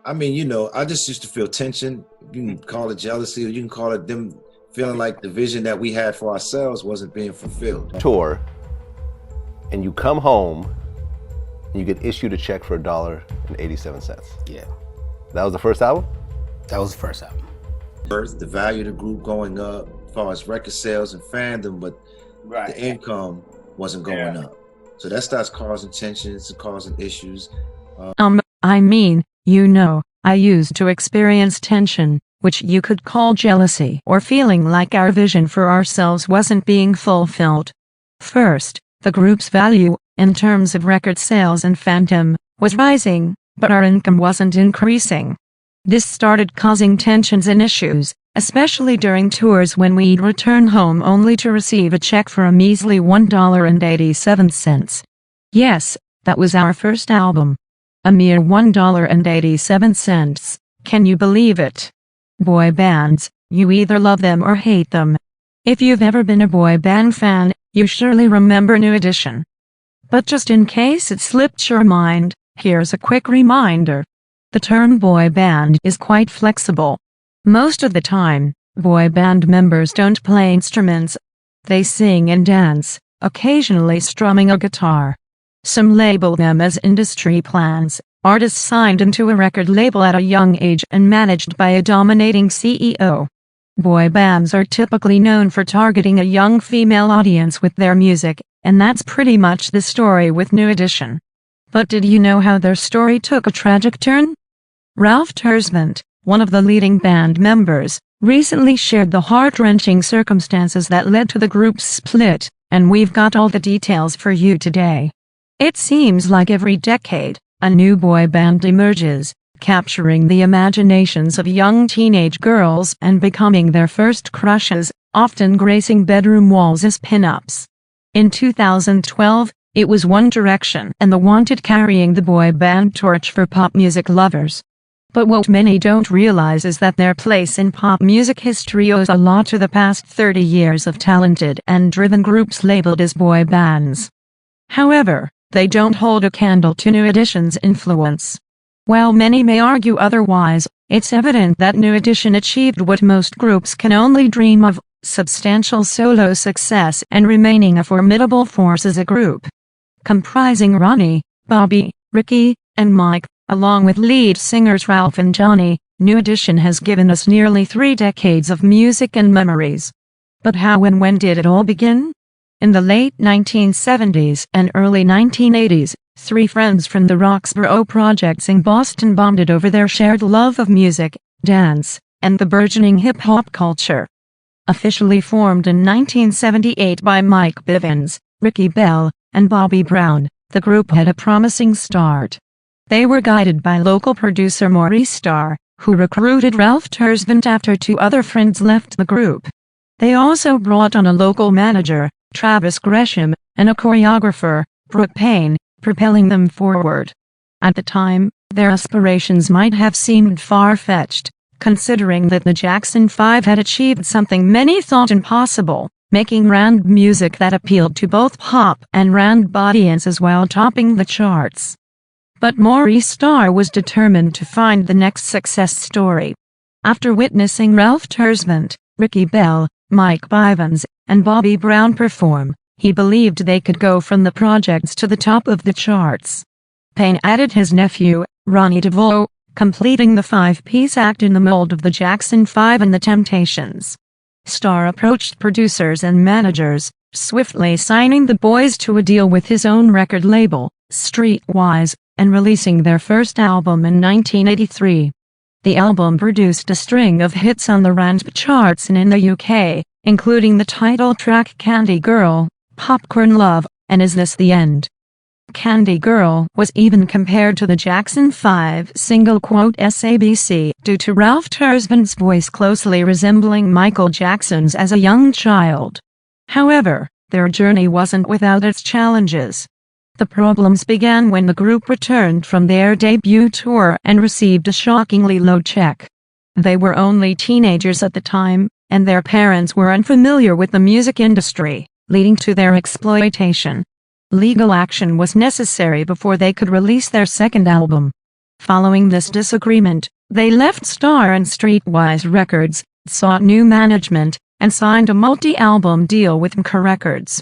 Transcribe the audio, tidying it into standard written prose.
I mean, I just used to feel tension. You can call it jealousy, or you can call it them feeling like the vision that we had for ourselves wasn't being fulfilled. Tour, and you come home, and you get issued a check for $1.87. Yeah, That was the first album? that was the first album. First, the value of the group going up as far as record sales and fandom, but the income wasn't going up. So that starts causing tensions and causing issues. I used to experience tension, which you could call jealousy or feeling like our vision for ourselves wasn't being fulfilled. First, the group's value, in terms of record sales and fandom, was rising, but our income wasn't increasing. This started causing tensions and issues, especially during tours when we'd return home only to receive a check for a measly $1.87. Yes, that was our first album. A mere $1.87. Can you believe it? Boy bands, you either love them or hate them. If you've ever been a boy band fan, you surely remember New Edition. But just in case it slipped your mind, here's a quick reminder. The term boy band is quite flexible. Most of the time, boy band members don't play instruments. They sing and dance, occasionally strumming a guitar. Some label them as industry plants, artists signed into a record label at a young age and managed by a dominating CEO. Boy bands are typically known for targeting a young female audience with their music, and that's pretty much the story with New Edition. But did you know how their story took a tragic turn? Ralph Tresvant, one of the leading band members, recently shared the heart-wrenching circumstances that led to the group's split, and we've got all the details for you today. It seems like every decade, a new boy band emerges, capturing the imaginations of young teenage girls and becoming their first crushes, often gracing bedroom walls as pin-ups. In 2012, it was One Direction and The Wanted carrying the boy band torch for pop music lovers. But what many don't realize is that their place in pop music history owes a lot to the past 30 years of talented and driven groups labeled as boy bands. However, they don't hold a candle to New Edition's influence. While many may argue otherwise, it's evident that New Edition achieved what most groups can only dream of: substantial solo success and remaining a formidable force as a group. Comprising Ronnie, Bobby, Ricky, and Mike, along with lead singers Ralph and Johnny, New Edition has given us nearly 3 decades of music and memories. But how and when did it all begin? In the late 1970s and early 1980s, 3 friends from the Roxborough projects in Boston bonded over their shared love of music, dance, and the burgeoning hip-hop culture. Officially formed in 1978 by Mike Bivins, Ricky Bell, and Bobby Brown, the group had a promising start. They were guided by local producer Maurice Starr, who recruited Ralph Tresvant after 2 other friends left the group. They also brought on a local manager, Travis Gresham, and a choreographer, Brooke Payne, propelling them forward. At the time, their aspirations might have seemed far-fetched, considering that the Jackson 5 had achieved something many thought impossible, making R&B music that appealed to both pop and R&B audiences while topping the charts. But Maurice Starr was determined to find the next success story. After witnessing Ralph Tresvant, Ricky Bell, Mike Bivins, and Bobby Brown perform, he believed they could go from the projects to the top of the charts. Payne added his nephew, Ronnie DeVoe, completing the 5-piece act in the mold of the Jackson 5 and the Temptations. Starr approached producers and managers, swiftly signing the boys to a deal with his own record label, Streetwise, and releasing their first album in 1983. The album produced a string of hits on the R&B charts and in the UK, including the title track Candy Girl, Popcorn Love, and Is This the End? Candy Girl was even compared to the Jackson 5 single "SABC" due to Ralph Tresvant's voice closely resembling Michael Jackson's as a young child. However, their journey wasn't without its challenges. The problems began when the group returned from their debut tour and received a shockingly low check. They were only teenagers at the time, and their parents were unfamiliar with the music industry, leading to their exploitation. Legal action was necessary before they could release their second album. Following this disagreement, they left Star and Streetwise Records, sought new management, and signed a multi-album deal with Mka Records.